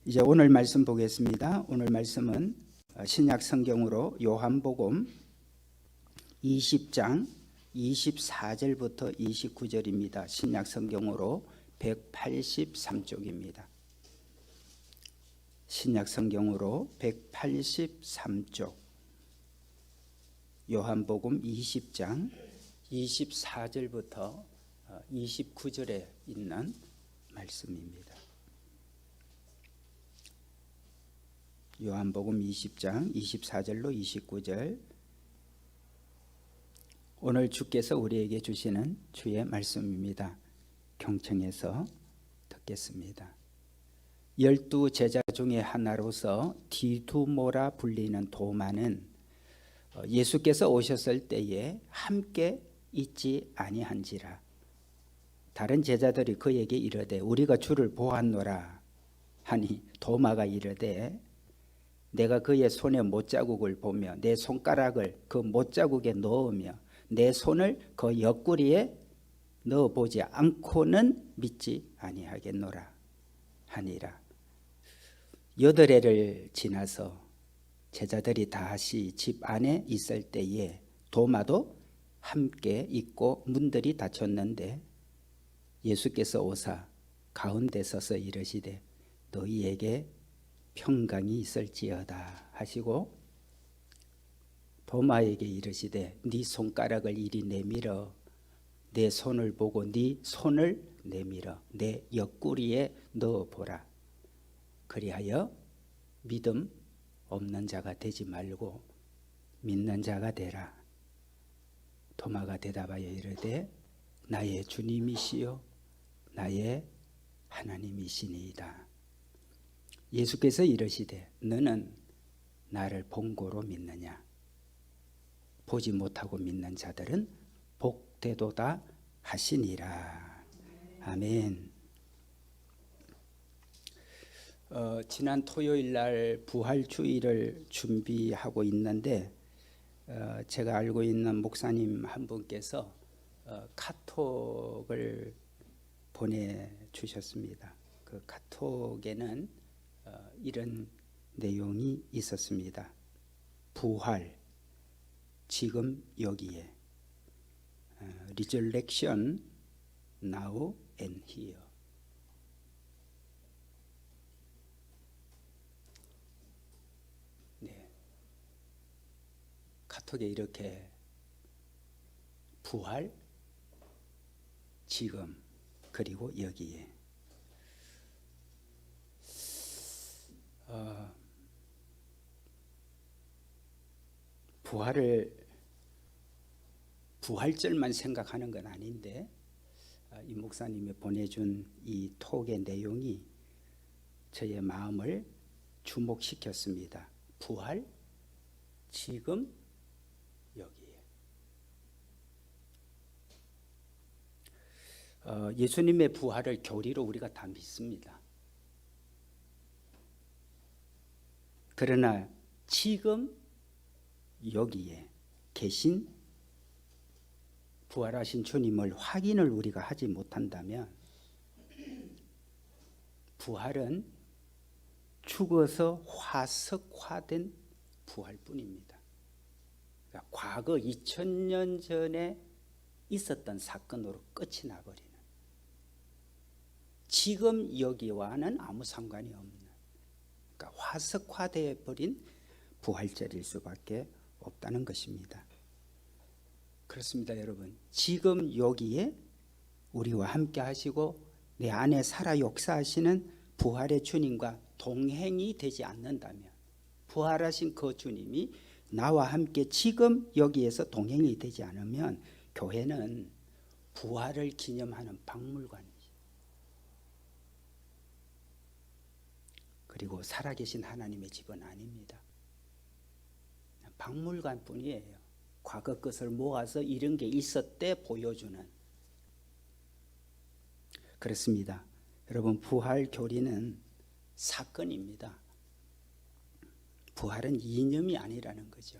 이제 오늘 말씀 보겠습니다. 오늘 말씀은 신약 성경으로 요한복음 20장 24절부터 29절입니다. 신약 성경으로 183쪽입니다. 신약 성경으로 183쪽 요한복음 20장 24절부터 29절에 있는 말씀입니다. 요한복음 20장 24절로 29절. 오늘 주께서 우리에게 주시는 주의 말씀입니다. 경청해서 듣겠습니다. 12 제자 중에 하나로서 디두모라 불리는 도마는 예수께서 오셨을 때에 함께 있지 아니한지라. 다른 제자들이 그에게 이르되 우리가 주를 보았노라 하니 도마가 이르되 내가 그의 손에 못자국을 보며 내 손가락을 그 못자국에 넣으며 내 손을 그 옆구리에 넣어보지 않고는 믿지 아니하겠노라 하니라. 8해를 지나서 제자들이 다시 집 안에 있을 때에 도마도 함께 있고 문들이 닫혔는데 예수께서 오사 가운데 서서 이르시되 너희에게 평강이 있을지어다 하시고 도마에게 이르시되 네 손가락을 이리 내밀어 내 손을 보고 네 손을 내밀어 내 옆구리에 넣어보라. 그리하여 믿음 없는 자가 되지 말고 믿는 자가 되라. 도마가 대답하여 이르되 나의 주님이시요 나의 하나님이시니이다. 예수께서 이르시되 너는 나를 본고로 믿느냐? 보지 못하고 믿는 자들은 복되도다 하시니라. 아멘. 지난 토요일 날 부활주일을 준비하고 있는데 제가 알고 있는 목사님 한 분께서 카톡을 보내주셨습니다. 그 카톡에는 이런 내용이 있었습니다. 부활, 지금 여기에. Resurrection, now and here. 네. 카톡에 이렇게 부활, 지금, 그리고 여기에. 부활절만 생각하는 건 아닌데 이 목사님이 보내준 이 톡의 내용이 저의 마음을 주목시켰습니다. 부활, 지금, 여기에. 예수님의 부활을 교리로 우리가 다 믿습니다. 그러나 지금 여기에 계신 부활하신 주님을 확인을 우리가 하지 못한다면 부활은 죽어서 화석화된 부활뿐입니다. 그러니까 과거 2000년 전에 있었던 사건으로 끝이 나버리는, 지금 여기와는 아무 상관이 없는, 그러니까 화석화되어 버린 부활절일 수밖에 없다는 것입니다. 그렇습니다, 여러분. 지금 여기에 우리와 함께 하시고 내 안에 살아 역사하시는 부활의 주님과 동행이 되지 않는다면, 부활하신 그 주님이 나와 함께 지금 여기에서 동행이 되지 않으면 교회는 부활을 기념하는 박물관이죠. 그리고 살아계신 하나님의 집은 아닙니다. 박물관뿐이에요. 과거 것을 모아서 이런 게 있었대 보여주는. 그렇습니다. 여러분, 부활 교리는 사건입니다. 부활은 이념이 아니라는 거죠.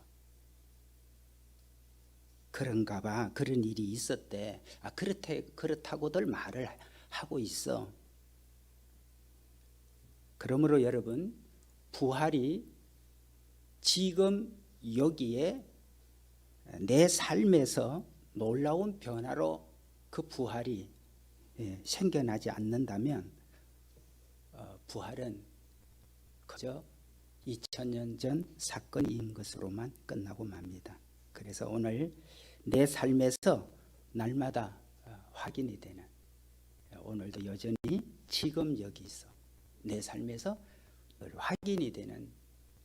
그런가 봐, 그런 일이 있었대, 그렇다고들 말을 하고 있어. 그러므로 여러분, 부활이 지금 여기에 내 삶에서 놀라운 변화로 그 부활이 생겨나지 않는다면 부활은 그저 2000년 전 사건인 것으로만 끝나고 맙니다. 그래서 오늘 내 삶에서 날마다 확인이 되는, 오늘도 여전히 지금 여기서 내 삶에서 늘 확인이 되는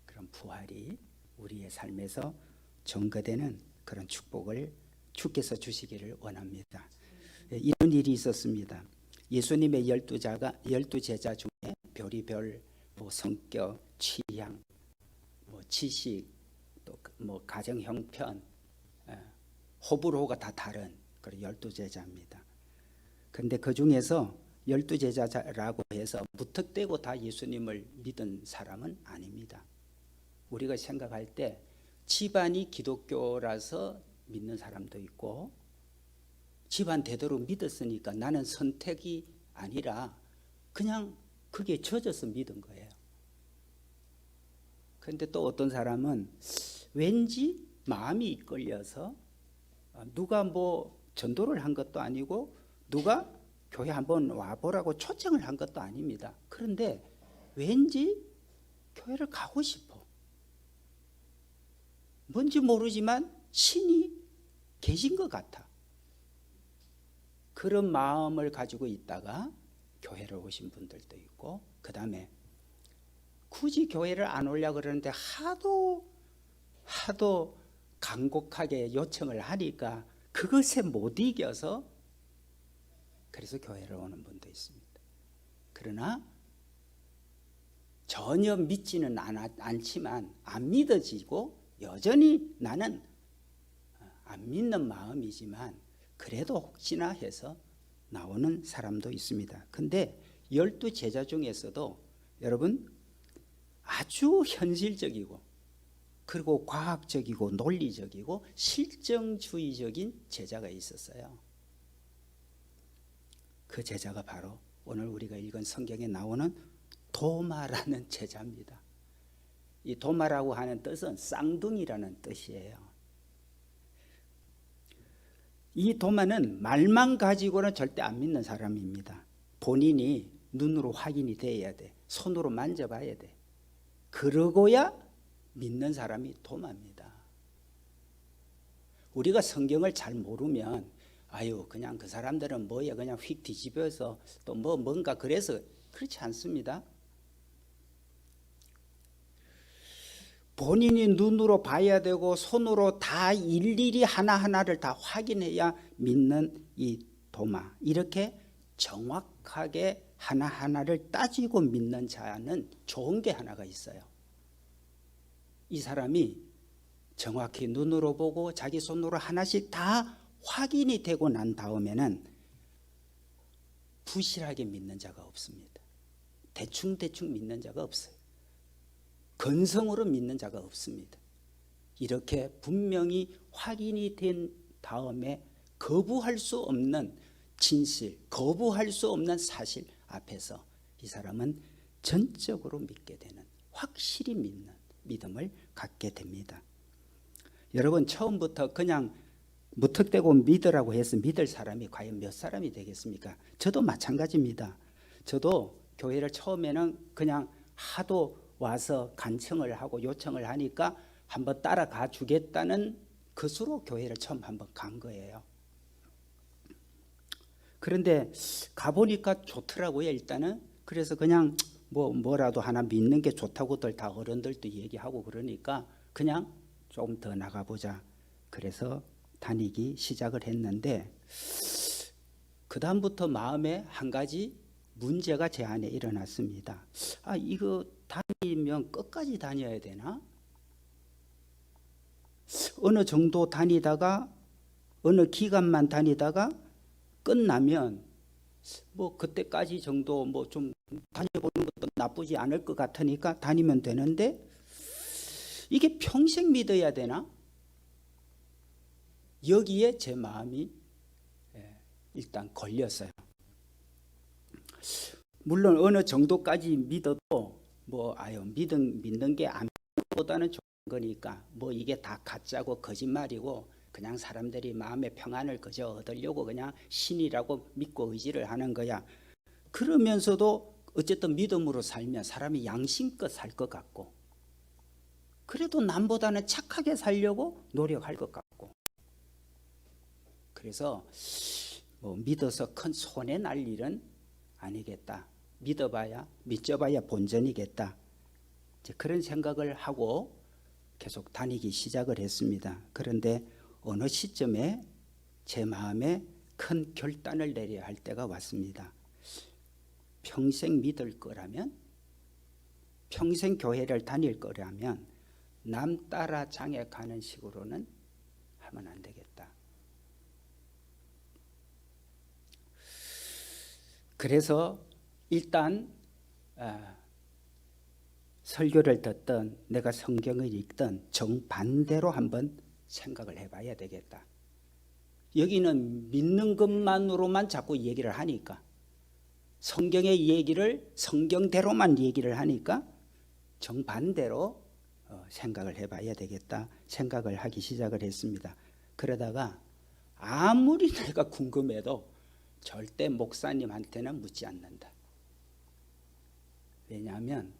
그런 부활이 우리의 삶에서 증거되는 그런 축복을 주께서 주시기를 원합니다. 이런 일이 있었습니다. 예수님의 12 제자 중에 별의별 성격, 취향, 지식, 또 가정 형편, 호불호가 다 다른 그런 12제자입니다. 그런데 그 중에서 12제자라고 해서 무턱대고 다 예수님을 믿은 사람은 아닙니다. 우리가 생각할 때 집안이 기독교라서 믿는 사람도 있고, 집안 대대로 믿었으니까 나는 선택이 아니라 그냥 그게 젖어서 믿은 거예요. 그런데 또 어떤 사람은 왠지 마음이 이끌려서, 누가 전도를 한 것도 아니고 누가 교회 한번 와보라고 초청을 한 것도 아닙니다. 그런데 왠지 교회를 가고 싶어. 뭔지 모르지만 신이 계신 것 같아. 그런 마음을 가지고 있다가 교회를 오신 분들도 있고, 그 다음에 굳이 교회를 안 오려고 그러는데 하도 간곡하게 요청을 하니까 그것에 못 이겨서 그래서 교회를 오는 분도 있습니다. 그러나 전혀 믿지는 않지만 안 믿어지고 여전히 나는 안 믿는 마음이지만 그래도 혹시나 해서 나오는 사람도 있습니다. 근데 12제자 중에서도 여러분 아주 현실적이고 그리고 과학적이고 논리적이고 실정주의적인 제자가 있었어요. 그 제자가 바로 오늘 우리가 읽은 성경에 나오는 도마라는 제자입니다. 이 도마라고 하는 뜻은 쌍둥이라는 뜻이에요. 이 도마는 말만 가지고는 절대 안 믿는 사람입니다. 본인이 눈으로 확인이 돼야 돼. 손으로 만져봐야 돼. 그러고야 믿는 사람이 도마입니다. 우리가 성경을 잘 모르면 그냥 그 사람들은 뭐야 그냥 휙 뒤집어서 또 뭔가 그래서, 그렇지 않습니다. 본인이 눈으로 봐야 되고 손으로 다 일일이 하나하나를 다 확인해야 믿는 이 도마, 이렇게 정확하게 하나하나를 따지고 믿는 자는 좋은 게 하나가 있어요. 이 사람이 정확히 눈으로 보고 자기 손으로 하나씩 다 확인이 되고 난 다음에는 부실하게 믿는 자가 없습니다. 대충 믿는 자가 없어요. 건성으로 믿는 자가 없습니다. 이렇게 분명히 확인이 된 다음에 거부할 수 없는 진실, 거부할 수 없는 사실 앞에서 이 사람은 전적으로 믿게 되는, 확실히 믿는 믿음을 갖게 됩니다. 여러분, 처음부터 그냥 무턱대고 믿으라고 해서 믿을 사람이 과연 몇 사람이 되겠습니까? 저도 마찬가지입니다. 저도 교회를 처음에는 그냥 하도 와서 간청을 하고 요청을 하니까 한번 따라가 주겠다는 것으로 교회를 처음 한번 간 거예요. 그런데 가보니까 좋더라고요, 일단은. 그래서 그냥 뭐라도 하나 믿는 게 좋다고들 다 어른들도 얘기하고 그러니까 그냥 조금 더 나가보자. 그래서 다니기 시작을 했는데 그 다음부터 마음에 한 가지 문제가 제 안에 일어났습니다. 이거 다니면 끝까지 다녀야 되나? 어느 정도 다니다가 어느 기간만 다니다가 끝나면 그때까지 정도 좀 다녀보는 것도 나쁘지 않을 것 같으니까 다니면 되는데 이게 평생 믿어야 되나? 여기에 제 마음이 일단 걸렸어요. 물론 어느 정도까지 믿어도 믿는 게 안 믿보다는 좋은 거니까 이게 다 가짜고 거짓말이고 그냥 사람들이 마음의 평안을 그저 얻으려고 그냥 신이라고 믿고 의지를 하는 거야. 그러면서도 어쨌든 믿음으로 살면 사람이 양심껏 살 것 같고, 그래도 남보다는 착하게 살려고 노력할 것 같고, 그래서 믿어서 큰 손해 날 일은 아니겠다. 믿져봐야 본전이겠다. 이제 그런 생각을 하고 계속 다니기 시작을 했습니다. 그런데 어느 시점에 제 마음에 큰 결단을 내려야 할 때가 왔습니다. 평생 믿을 거라면, 평생 교회를 다닐 거라면 남 따라 장애가는 식으로는 하면 안 되겠다. 그래서 일단 설교를 듣든 내가 성경을 읽든 정반대로 한번 생각을 해봐야 되겠다. 여기는 믿는 것만으로만 자꾸 얘기를 하니까, 성경의 얘기를 성경대로만 얘기를 하니까 정반대로 생각을 해봐야 되겠다 생각을 하기 시작을 했습니다. 그러다가 아무리 내가 궁금해도 절대 목사님한테는 묻지 않는다. 왜냐하면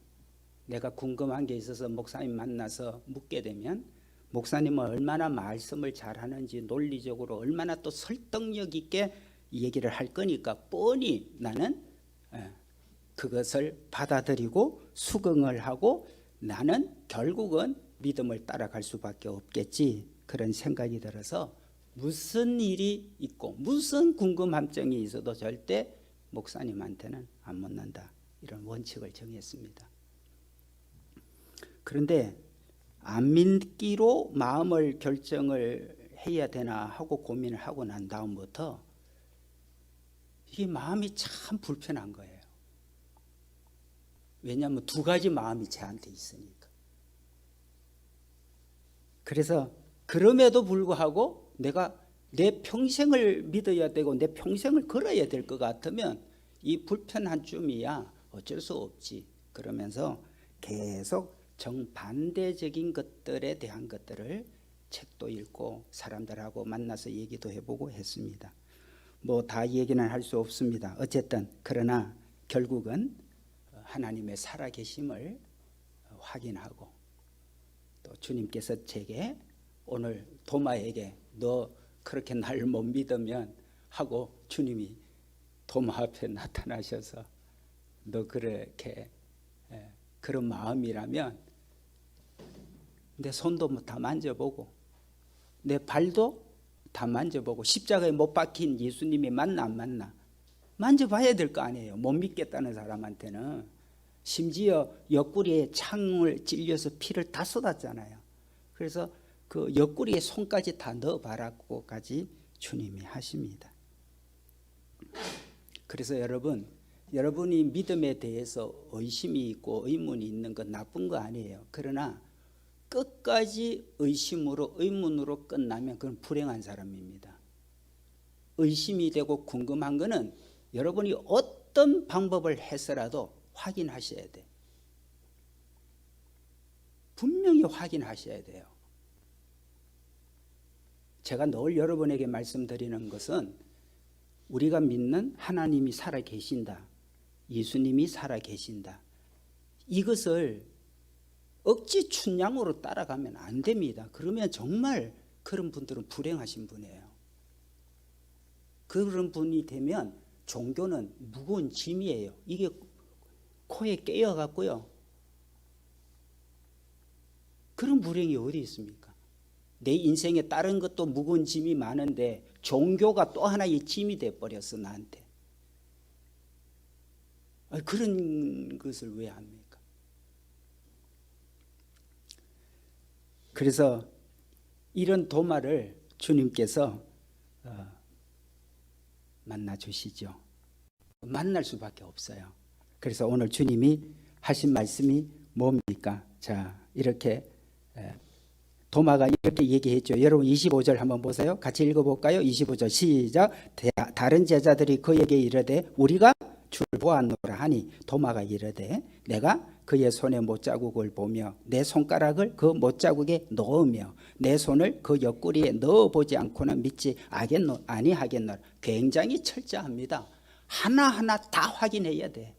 내가 궁금한 게 있어서 목사님 만나서 묻게 되면 목사님은 얼마나 말씀을 잘하는지, 논리적으로 얼마나 또 설득력 있게 얘기를 할 거니까 뻔히 나는 그것을 받아들이고 수긍을 하고 나는 결국은 믿음을 따라갈 수밖에 없겠지, 그런 생각이 들어서 무슨 일이 있고 무슨 궁금함증이 있어도 절대 목사님한테는 안 묻는다, 이런 원칙을 정했습니다. 그런데 안 믿기로 마음을 결정을 해야 되나 하고 고민을 하고 난 다음부터 이게 마음이 참 불편한 거예요. 왜냐하면 두 가지 마음이 저한테 있으니까. 그래서 그럼에도 불구하고 내가 내 평생을 믿어야 되고 내 평생을 걸어야 될 것 같으면 이 불편한 쯤이야 어쩔 수 없지. 그러면서 계속 정반대적인 것들에 대한 것들을 책도 읽고 사람들하고 만나서 얘기도 해보고 했습니다. 다 얘기는 할 수 없습니다. 어쨌든 그러나 결국은 하나님의 살아계심을 확인하고, 또 주님께서 제게 오늘 도마에게 너 그렇게 날 못 믿으면 하고 주님이 도마 앞에 나타나셔서 너 그렇게 그런 마음이라면 내 손도 다 만져보고 내 발도 다 만져보고 십자가에 못 박힌 예수님이 맞나 안 맞나 만져봐야 될 거 아니에요. 못 믿겠다는 사람한테는. 심지어 옆구리에 창을 찔려서 피를 다 쏟았잖아요. 그래서 그 옆구리에 손까지 다 넣어봐라고까지 주님이 하십니다. 그래서 여러분이 믿음에 대해서 의심이 있고 의문이 있는 건 나쁜 거 아니에요. 그러나 끝까지 의심으로 의문으로 끝나면 그건 불행한 사람입니다. 의심이 되고 궁금한 거는 여러분이 어떤 방법을 해서라도 확인하셔야 돼. 분명히 확인하셔야 돼요. 제가 늘 여러분에게 말씀드리는 것은 우리가 믿는 하나님이 살아계신다, 예수님이 살아계신다, 이것을 억지 춘향으로 따라가면 안 됩니다. 그러면 정말 그런 분들은 불행하신 분이에요. 그런 분이 되면 종교는 무거운 짐이에요. 이게 코에 깨어갖고요. 그런 불행이 어디 있습니까? 내 인생에 다른 것도 무거운 짐이 많은데 종교가 또 하나의 짐이 돼버렸어 나한테. 그런 것을 왜 합니까? 그래서 이런 도마를 주님께서 만나주시죠. 만날 수밖에 없어요. 그래서 오늘 주님이 하신 말씀이 뭡니까? 자, 이렇게 도마가 이렇게 얘기했죠. 여러분 25절 한번 보세요. 같이 읽어볼까요? 25절 시작. 다른 제자들이 그에게 이르되 우리가 주를 보았노라 하니 도마가 이르되 내가 그의 손의 못자국을 보며 내 손가락을 그 못자국에 넣으며 내 손을 그 옆구리에 넣어보지 않고는 믿지 아니하겠노라. 굉장히 철저합니다. 하나하나 다 확인해야 돼.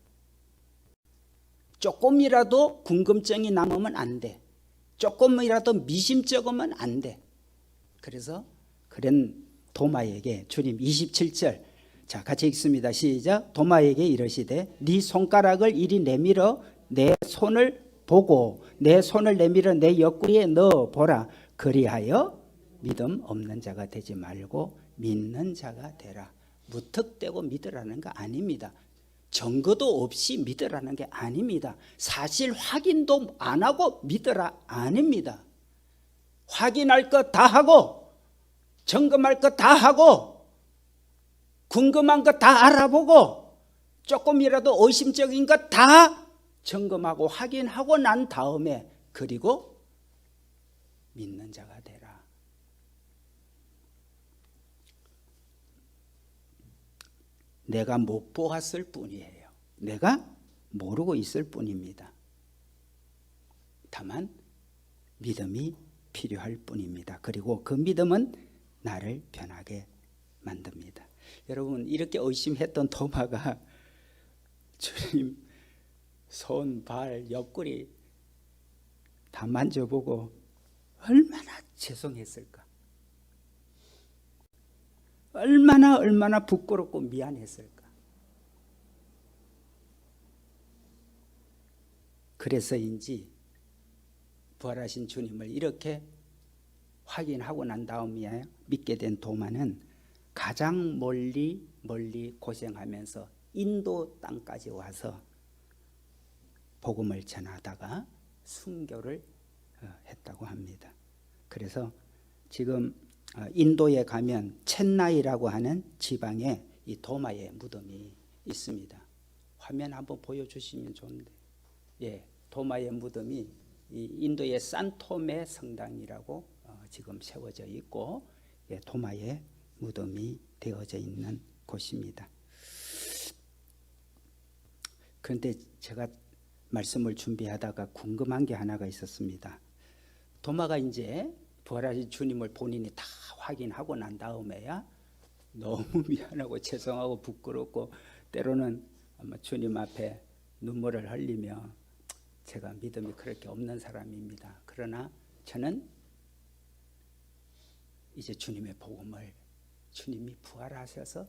조금이라도 궁금증이 남으면 안 돼. 조금이라도 미심쩍으면 안 돼. 그래서 그런 도마에게 주님 27절 자 같이 읽습니다. 시작. 도마에게 이르시되 네 손가락을 이리 내밀어 내 손을 보고 내 손을 내밀어 내 옆구리에 넣어 보라. 그리하여 믿음 없는 자가 되지 말고 믿는 자가 되라. 무턱대고 믿으라는 거 아닙니다. 증거도 없이 믿으라는 게 아닙니다. 사실 확인도 안 하고 믿으라 아닙니다. 확인할 것 다 하고 점검할 것 다 하고 궁금한 것 다 알아보고 조금이라도 의심적인 것 다 점검하고 확인하고 난 다음에 그리고 믿는 자가 되라. 내가 못 보았을 뿐이에요. 내가 모르고 있을 뿐입니다. 다만 믿음이 필요할 뿐입니다. 그리고 그 믿음은 나를 변하게 만듭니다. 여러분 이렇게 의심했던 도마가 주님 손, 발, 옆구리 다 만져보고 얼마나 죄송했을까. 얼마나 부끄럽고 미안했을까. 그래서인지 부활하신 주님을 이렇게 확인하고 난 다음에 믿게 된 도마는 가장 멀리 고생하면서 인도 땅까지 와서 복음을 전하다가 순교를 했다고 합니다. 그래서 지금 인도에 가면 첸나이라고 하는 지방에 이 도마의 무덤이 있습니다. 화면 한번 보여주시면 좋은데, 예, 도마의 무덤이 이 인도의 산토메 성당이라고 지금 세워져 있고, 예, 도마의 무덤이 되어져 있는 곳입니다. 그런데 제가 말씀을 준비하다가 궁금한 게 하나가 있었습니다. 도마가 이제 부활하신 주님을 본인이 다 확인하고 난 다음에야 너무 미안하고 죄송하고 부끄럽고 때로는 아마 주님 앞에 눈물을 흘리며 제가 믿음이 그렇게 없는 사람입니다. 그러나 저는 이제 주님의 복음을 주님이 부활하셔서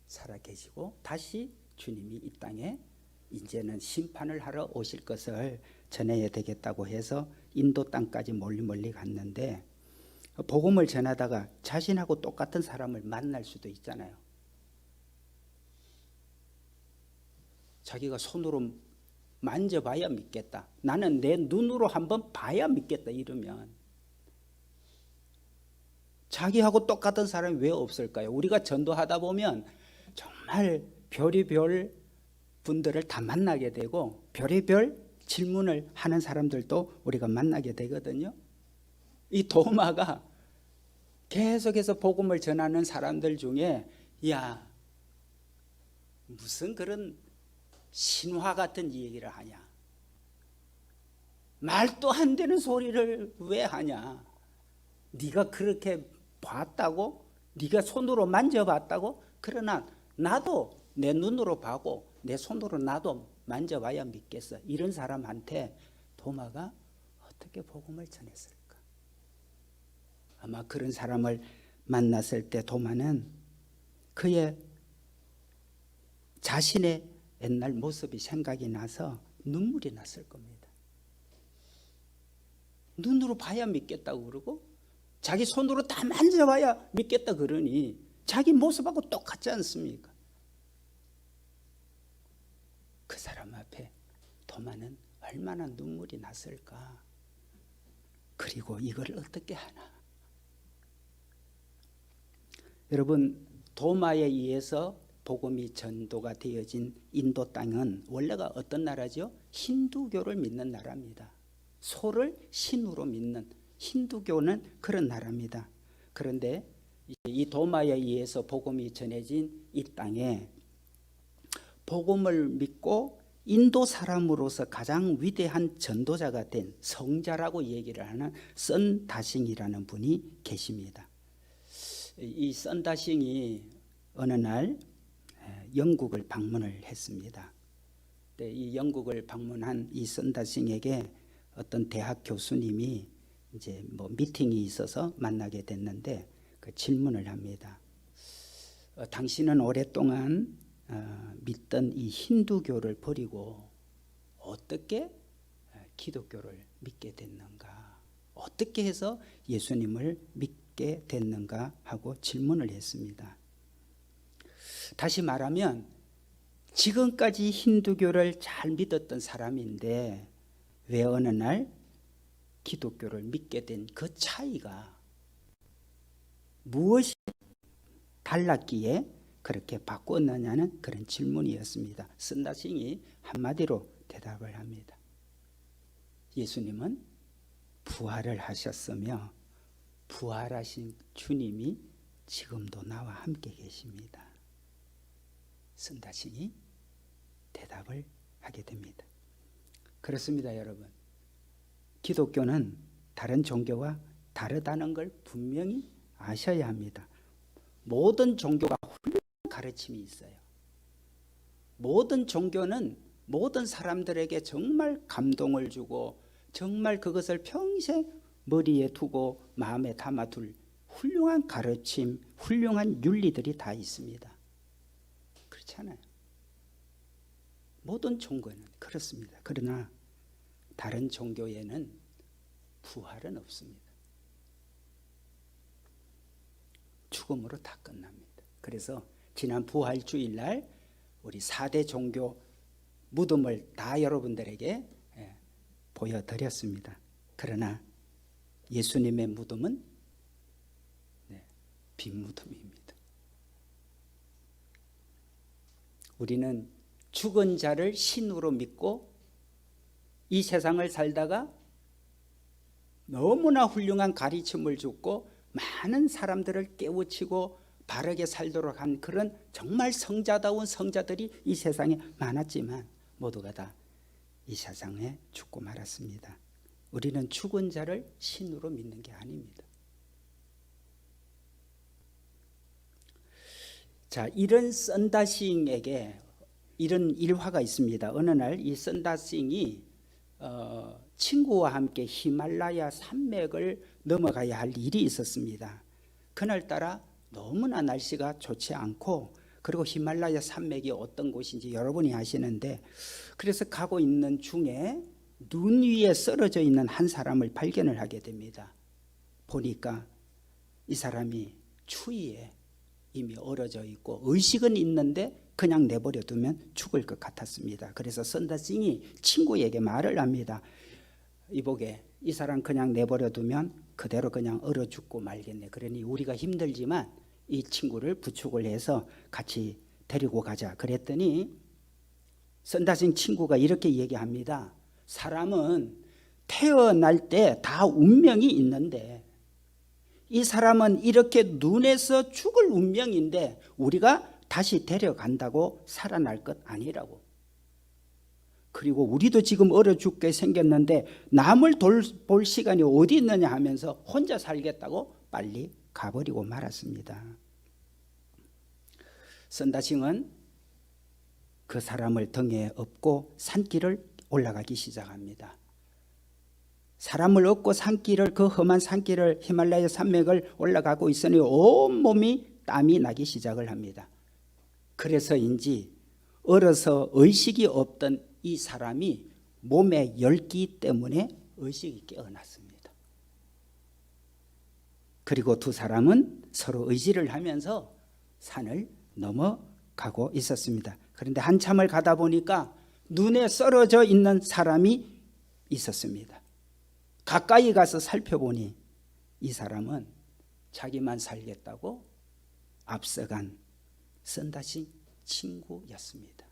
살아계시고 다시 주님이 이 땅에 이제는 심판을 하러 오실 것을 전해야 되겠다고 해서 인도 땅까지 멀리 갔는데 복음을 전하다가 자신하고 똑같은 사람을 만날 수도 있잖아요. 자기가 손으로 만져봐야 믿겠다. 나는 내 눈으로 한번 봐야 믿겠다 이러면 자기하고 똑같은 사람이 왜 없을까요? 우리가 전도하다 보면 정말 별의별 분들을 다 만나게 되고 별의별 질문을 하는 사람들도 우리가 만나게 되거든요. 이 도마가 계속해서 복음을 전하는 사람들 중에 야 무슨 그런 신화 같은 얘기를 하냐, 말도 안 되는 소리를 왜 하냐, 네가 그렇게 봤다고, 네가 손으로 만져봤다고, 그러나 나도 내 눈으로 봐고 내 손으로 나도 만져봐야 믿겠어. 이런 사람한테 도마가 어떻게 복음을 전했을까? 아마 그런 사람을 만났을 때 도마는 그의 자신의 옛날 모습이 생각이 나서 눈물이 났을 겁니다. 눈으로 봐야 믿겠다고 그러고 자기 손으로 다 만져봐야 믿겠다 그러니 자기 모습하고 똑같지 않습니까? 그 사람 앞에 도마는 얼마나 눈물이 났을까? 그리고 이걸 어떻게 하나? 여러분, 도마에 의해서 복음이 전도가 되어진 인도 땅은 원래가 어떤 나라죠? 힌두교를 믿는 나라입니다. 소를 신으로 믿는 힌두교는 그런 나라입니다. 그런데 이 도마에 의해서 복음이 전해진 이 땅에 복음을 믿고 인도 사람으로서 가장 위대한 전도자가 된 성자라고 얘기를 하는 선 다싱이라는 분이 계십니다. 이 선 다싱이 어느 날 영국을 방문을 했습니다. 이 영국을 방문한 이 선 다싱에게 어떤 대학 교수님이 이제 뭐 미팅이 있어서 만나게 됐는데 그 질문을 합니다. 당신은 오랫동안 믿던 이 힌두교를 버리고 어떻게 기독교를 믿게 됐는가? 어떻게 해서 예수님을 믿게 됐는가? 하고 질문을 했습니다. 다시 말하면 지금까지 힌두교를 잘 믿었던 사람인데 왜 어느 날 기독교를 믿게 된 그 차이가 무엇이 달랐기에 그렇게 바꿨느냐는 그런 질문이었습니다. 선다싱이 한마디로 대답을 합니다. 예수님은 부활을 하셨으며 부활하신 주님이 지금도 나와 함께 계십니다. 선다싱이 대답을 하게 됩니다. 그렇습니다, 여러분. 기독교는 다른 종교와 다르다는 걸 분명히 아셔야 합니다. 모든 종교가 훌륭한 가르침이 있어요. 모든 종교는 모든 사람들에게 정말 감동을 주고 정말 그것을 평생 머리에 두고 마음에 담아둘 훌륭한 가르침, 훌륭한 윤리들이 다 있습니다. 그렇잖아요. 모든 종교는 그렇습니다. 그러나 다른 종교에는 부활은 없습니다. 죽음으로 다 끝납니다. 그래서 지난 부활주일날 우리 4대 종교 무덤을 다 여러분들에게 보여드렸습니다. 그러나 예수님의 무덤은 빈 무덤입니다. 우리는 죽은 자를 신으로 믿고 이 세상을 살다가 너무나 훌륭한 가르침을 주고 많은 사람들을 깨우치고 바르게 살도록 한 그런 정말 성자다운 성자들이 이 세상에 많았지만 모두가 다 이 세상에 죽고 말았습니다. 우리는 죽은 자를 신으로 믿는 게 아닙니다. 자, 이런 선다싱에게 이런 일화가 있습니다. 어느 날 이 선다싱이 친구와 함께 히말라야 산맥을 넘어가야 할 일이 있었습니다. 그날따라 너무나 날씨가 좋지 않고 그리고 히말라야 산맥이 어떤 곳인지 여러분이 아시는데 그래서 가고 있는 중에 눈 위에 쓰러져 있는 한 사람을 발견을 하게 됩니다. 보니까 이 사람이 추위에 이미 얼어져 있고 의식은 있는데 그냥 내버려 두면 죽을 것 같았습니다. 그래서 선다싱이 친구에게 말을 합니다. 이보게, 이 사람 그냥 내버려 두면 그대로 그냥 얼어 죽고 말겠네. 그러니 우리가 힘들지만 이 친구를 부축을 해서 같이 데리고 가자. 그랬더니 선다싱 친구가 이렇게 얘기합니다. 사람은 태어날 때 다 운명이 있는데 이 사람은 이렇게 눈에서 죽을 운명인데 우리가 다시 데려간다고 살아날 것 아니라고. 그리고 우리도 지금 얼어 죽게 생겼는데 남을 돌볼 시간이 어디 있느냐 하면서 혼자 살겠다고 빨리 가버리고 말았습니다. 선다싱은 그 사람을 등에 업고 산길을 올라가기 시작합니다. 사람을 업고 산길을, 그 험한 산길을, 히말라야 산맥을 올라가고 있으니 온몸이 땀이 나기 시작을 합니다. 그래서인지 얼어서 의식이 없던 이 사람이 몸에 열기 때문에 의식이 깨어났습니다. 그리고 두 사람은 서로 의지를 하면서 산을 넘어가고 있었습니다. 그런데 한참을 가다 보니까 눈에 썰어져 있는 사람이 있었습니다. 가까이 가서 살펴보니 이 사람은 자기만 살겠다고 앞서간 선다싱 친구였습니다.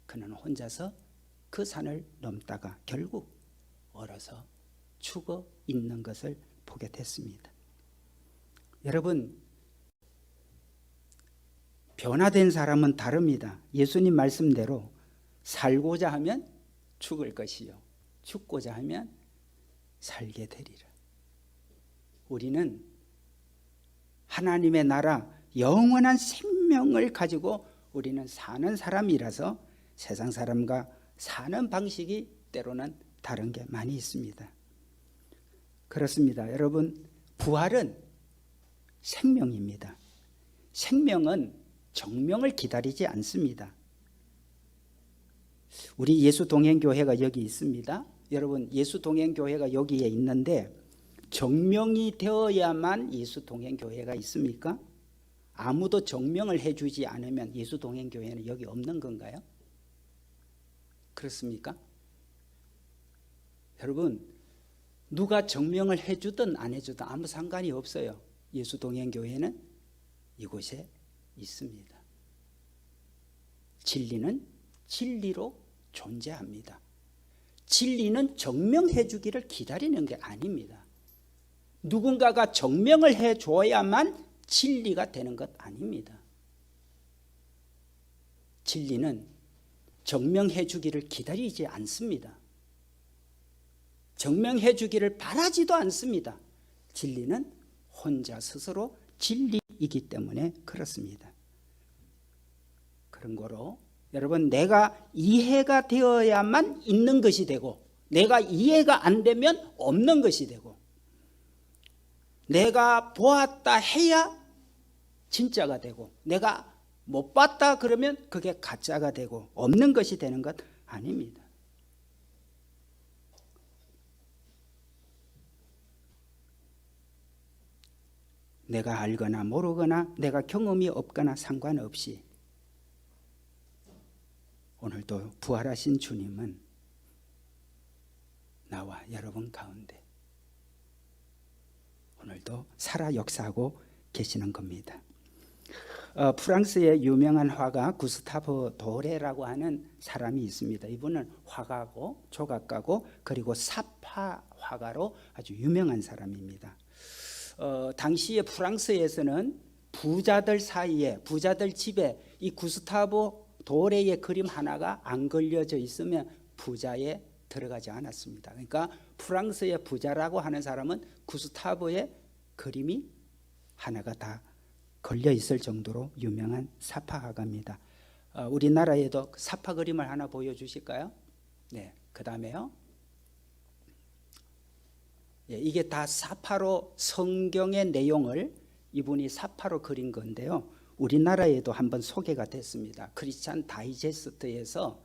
그는 혼자서 그 산을 넘다가 결국 얼어서 죽어 있는 것을 보게 됐습니다. 여러분, 변화된 사람은 다릅니다. 예수님 말씀대로 살고자 하면 죽을 것이요 죽고자 하면 살게 되리라. 우리는 하나님의 나라 영원한 생명을 가지고 우리는 사는 사람이라서 세상 사람과 사는 방식이 때로는 다른 게 많이 있습니다. 그렇습니다. 여러분, 부활은 생명입니다. 생명은 정명을 기다리지 않습니다. 우리 예수동행교회가 여기 있습니다. 여러분, 예수동행교회가 여기에 있는데 정명이 되어야만 예수동행교회가 있습니까? 아무도 정명을 해주지 않으면 예수동행교회는 여기 없는 건가요? 그렇습니까? 여러분, 누가 정명을 해주든 안 해주든 아무 상관이 없어요. 예수동행교회는 이곳에 있습니다. 진리는 진리로 존재합니다. 진리는 정명해 주기를 기다리는 게 아닙니다. 누군가가 정명을 해줘야만 진리가 되는 것 아닙니다. 진리는 정명해 주기를 기다리지 않습니다. 정명해 주기를 바라지도 않습니다. 진리는 혼자 스스로 진리이기 때문에 그렇습니다. 그런 거로 여러분, 내가 이해가 되어야만 있는 것이 되고 내가 이해가 안 되면 없는 것이 되고 내가 보았다 해야 진짜가 되고 내가 못 봤다 그러면 그게 가짜가 되고 없는 것이 되는 것 아닙니다. 내가 알거나 모르거나 내가 경험이 없거나 상관없이 오늘도 부활하신 주님은 나와 여러분 가운데 오늘도 살아 역사하고 계시는 겁니다. 프랑스의 유명한 화가 구스타브 도레라고 하는 사람이 있습니다. 이분은 화가고 조각가고 그리고 사파 화가로 아주 유명한 사람입니다. 당시에 프랑스에서는 부자들 사이에 부자들 집에 이 구스타브 도레의 그림 하나가 안 걸려져 있으면 부자에 들어가지 않았습니다. 그러니까 프랑스의 부자라고 하는 사람은 구스타브의 그림이 하나가 다 걸려 있을 정도로 유명한 사파 화가입니다. 우리나라에도 사파 그림을 하나 보여주실까요? 네, 그 다음에요. 예, 이게 다 사파로 성경의 내용을 이분이 사파로 그린 건데요. 우리나라에도 한번 소개가 됐습니다. 크리스찬 다이제스트에서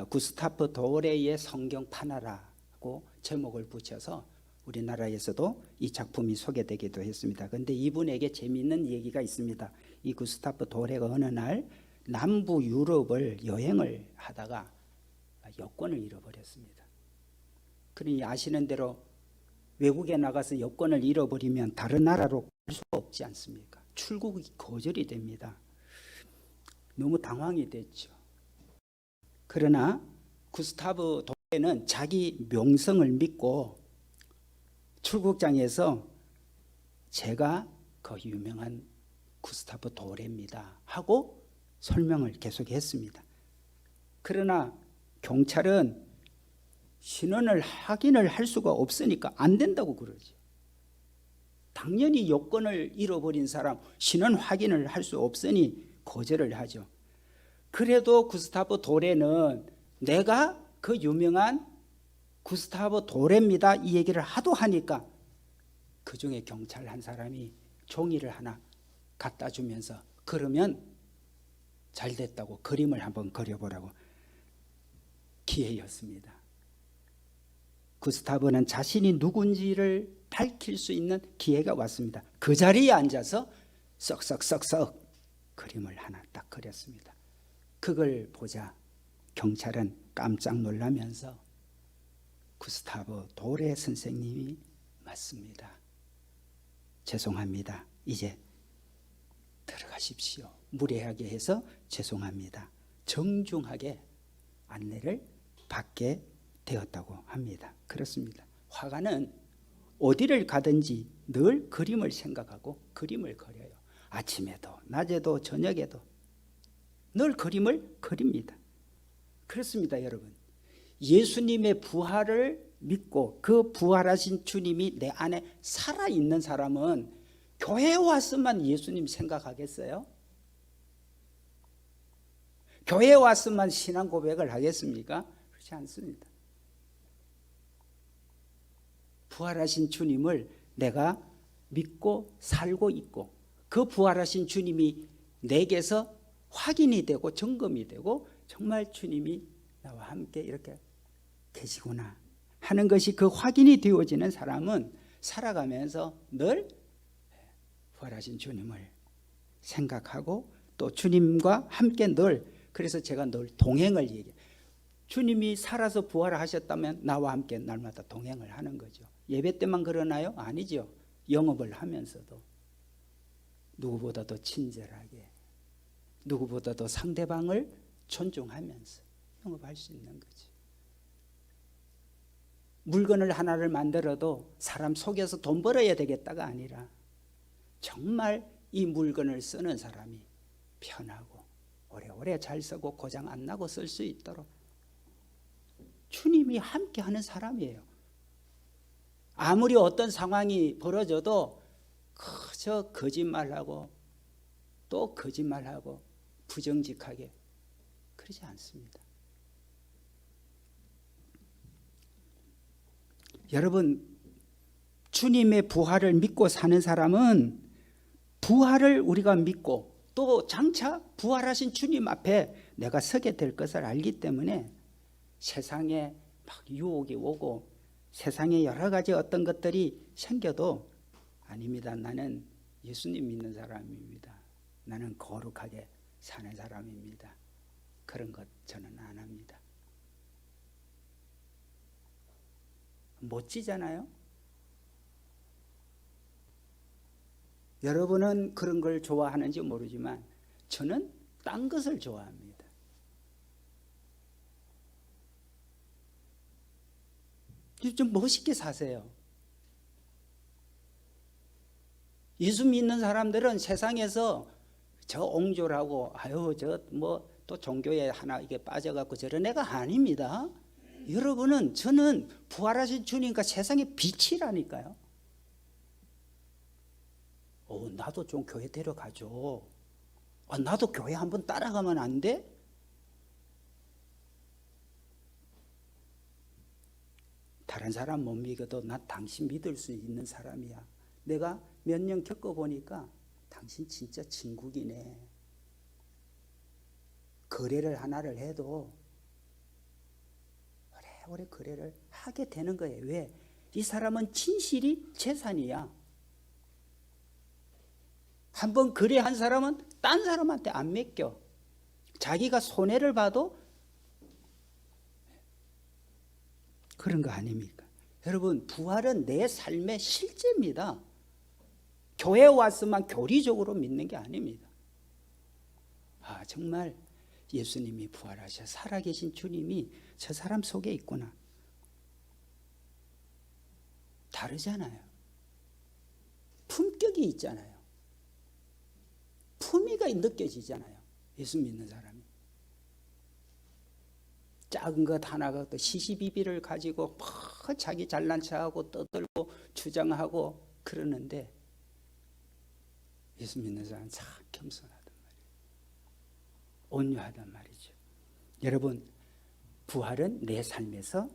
구스타프 도레의 성경 파나라고 제목을 붙여서 우리나라에서도 이 작품이 소개되기도 했습니다. 그런데 이분에게 재미있는 얘기가 있습니다. 이 구스타프 도레가 어느 날 남부 유럽을 여행을 하다가 여권을 잃어버렸습니다. 그러니 아시는 대로 외국에 나가서 여권을 잃어버리면 다른 나라로 갈 수가 없지 않습니까? 출국이 거절이 됩니다. 너무 당황이 됐죠. 그러나 구스타브 도레는 자기 명성을 믿고 출국장에서 제가 그 유명한 구스타브 도레입니다 하고 설명을 계속했습니다. 그러나 경찰은 신원을 확인을 할 수가 없으니까 안 된다고 그러죠. 당연히 여권을 잃어버린 사람 신원 확인을 할 수 없으니 거절을 하죠. 그래도 구스타브 도레는 내가 그 유명한 구스타브 도레입니다 이 얘기를 하도 하니까 그중에 경찰 한 사람이 종이를 하나 갖다 주면서 그러면 잘 됐다고 그림을 한번 그려보라고 기회였습니다. 구스타브는 자신이 누군지를 밝힐 수 있는 기회가 왔습니다. 그 자리에 앉아서 썩썩썩썩 그림을 하나 딱 그렸습니다. 그걸 보자 경찰은 깜짝 놀라면서 구스타브 도레 선생님이 맞습니다. 죄송합니다. 이제 들어가십시오. 무례하게 해서 죄송합니다. 정중하게 안내를 받게 되었다고 합니다. 그렇습니다. 화가는 어디를 가든지 늘 그림을 생각하고 그림을 그려요. 아침에도 낮에도 저녁에도 늘 그림을 그립니다. 그렇습니다, 여러분. 예수님의 부활을 믿고 그 부활하신 주님이 내 안에 살아있는 사람은 교회에 왔으면 예수님 생각하겠어요? 교회에 왔으면 신앙 고백을 하겠습니까? 그렇지 않습니다. 부활하신 주님을 내가 믿고 살고 있고 그 부활하신 주님이 내게서 확인이 되고 점검이 되고 정말 주님이 나와 함께 이렇게 계시구나 하는 것이 그 확인이 되어지는 사람은 살아가면서 늘 부활하신 주님을 생각하고 또 주님과 함께 늘, 그래서 제가 늘 동행을 얘기해요. 주님이 살아서 부활하셨다면 나와 함께 날마다 동행을 하는 거죠. 예배 때만 그러나요? 아니죠. 영업을 하면서도 누구보다도 친절하게, 누구보다도 상대방을 존중하면서 영업할 수 있는 거죠. 물건을 하나를 만들어도 사람 속여서 돈 벌어야 되겠다가 아니라 정말 이 물건을 쓰는 사람이 편하고 오래오래 잘 쓰고 고장 안 나고 쓸 수 있도록 주님이 함께하는 사람이에요. 아무리 어떤 상황이 벌어져도 그저 거짓말하고 또 거짓말하고 부정직하게 그러지 않습니다. 여러분, 주님의 부활을 믿고 사는 사람은 부활을 우리가 믿고 또 장차 부활하신 주님 앞에 내가 서게 될 것을 알기 때문에 세상에 막 유혹이 오고 세상에 여러 가지 어떤 것들이 생겨도 아닙니다. 나는 예수님 믿는 사람입니다. 나는 거룩하게 사는 사람입니다. 그런 것 저는 안 합니다. 멋지잖아요. 여러분은 그런 걸 좋아하는지 모르지만 저는 딴 것을 좋아합니다. 좀 멋있게 사세요. 예수 믿는 사람들은 세상에서 저 옹졸하고 아유 저 뭐 또 종교에 하나 이게 빠져갖고 저런 애가 아닙니다. 여러분은 저는 부활하신 주님과 세상의 빛이라니까요. 나도 좀 교회 데려가죠. 나도 교회 한번 따라가면 안 돼? 다른 사람 못 믿어도 나 당신 믿을 수 있는 사람이야. 내가 몇 년 겪어보니까 당신 진짜 진국이네. 거래를 하나를 해도 오래 거래를 하게 되는 거예요. 왜? 이 사람은 진실이 재산이야. 한번 거래한 사람은 딴 사람한테 안 맡겨. 자기가 손해를 봐도 그런 거 아닙니까? 여러분, 부활은 내 삶의 실제입니다. 교회에 왔으면 교리적으로 믿는 게 아닙니다. 정말 예수님이 부활하셔 살아계신 주님이 저 사람 속에 있구나. 다르잖아요. 품격이 있잖아요. 품위가 느껴지잖아요. 예수 믿는 사람이. 작은 것 하나가 또 시시비비를 가지고 막 자기 잘난 척하고 떠들고 주장하고 그러는데 예수 믿는 사람은 참 겸손하단 말이에요. 온유하단 말이죠. 여러분, 부활은 내 삶에서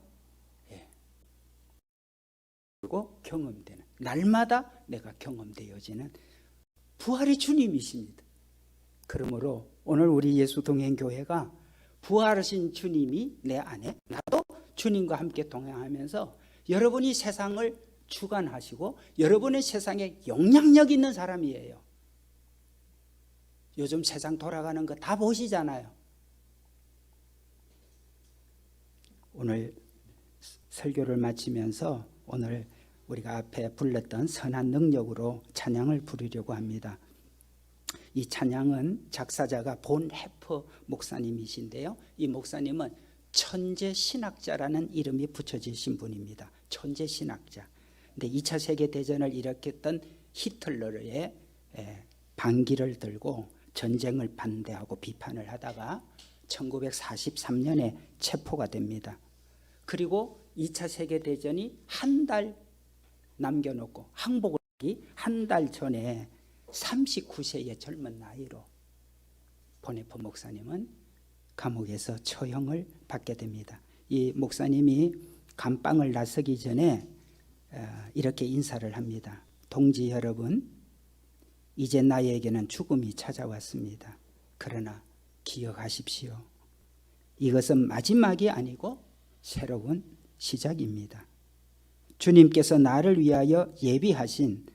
그리고 경험되는, 날마다 내가 경험되어지는 부활의 주님이십니다. 그러므로 오늘 우리 예수동행교회가 부활하신 주님이 내 안에, 나도 주님과 함께 동행하면서 여러분이 세상을 주관하시고 여러분의 세상에 영향력 있는 사람이에요. 요즘 세상 돌아가는 거 다 보시잖아요. 오늘 설교를 마치면서 오늘 우리가 앞에 불렀던 선한 능력으로 찬양을 부르려고 합니다. 이 찬양은 작사자가 본 해퍼 목사님이신데요. 이 목사님은 천재신학자라는 이름이 붙여지신 분입니다. 천재신학자. 근데 2차 세계대전을 일으켰던 히틀러의 반기를 들고 전쟁을 반대하고 비판을 하다가 1943년에 체포가 됩니다. 그리고 2차 세계대전이 한 달 남겨놓고 항복을 하기 한 달 전에 39세의 젊은 나이로 보네포 목사님은 감옥에서 처형을 받게 됩니다. 이 목사님이 감방을 나서기 전에 이렇게 인사를 합니다. 동지 여러분, 이제 나에게는 죽음이 찾아왔습니다. 그러나 기억하십시오. 이것은 마지막이 아니고 새로운 시작입니다. 주님께서 나를 위하여 예비하신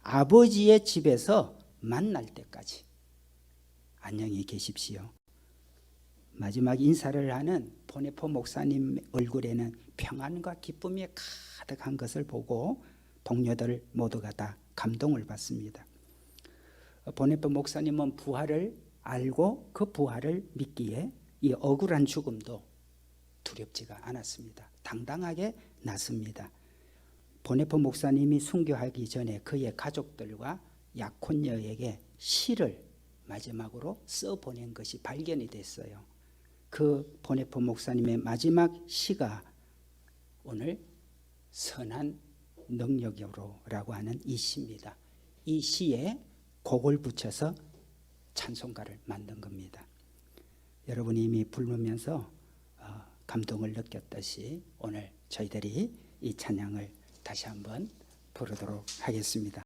아버지의 집에서 만날 때까지 안녕히 계십시오. 마지막 인사를 하는 보네포 목사님 얼굴에는 평안과 기쁨이 가득한 것을 보고 동료들 모두가 다 감동을 받습니다. 보네포 목사님은 부활을 알고 그 부활을 믿기에 이 억울한 죽음도 두렵지가 않았습니다. 당당하게 나섭니다. 보네포 목사님이 순교하기 전에 그의 가족들과 약혼녀에게 시를 마지막으로 써보낸 것이 발견이 됐어요. 그 보네포 목사님의 마지막 시가 오늘 선한 능력으로라고 하는 이 시입니다. 이 시에 곡을 붙여서 찬송가를 만든 겁니다. 여러분이 이미 부르면서 감동을 느꼈듯이 오늘 저희들이 이 찬양을 다시 한번 부르도록 하겠습니다.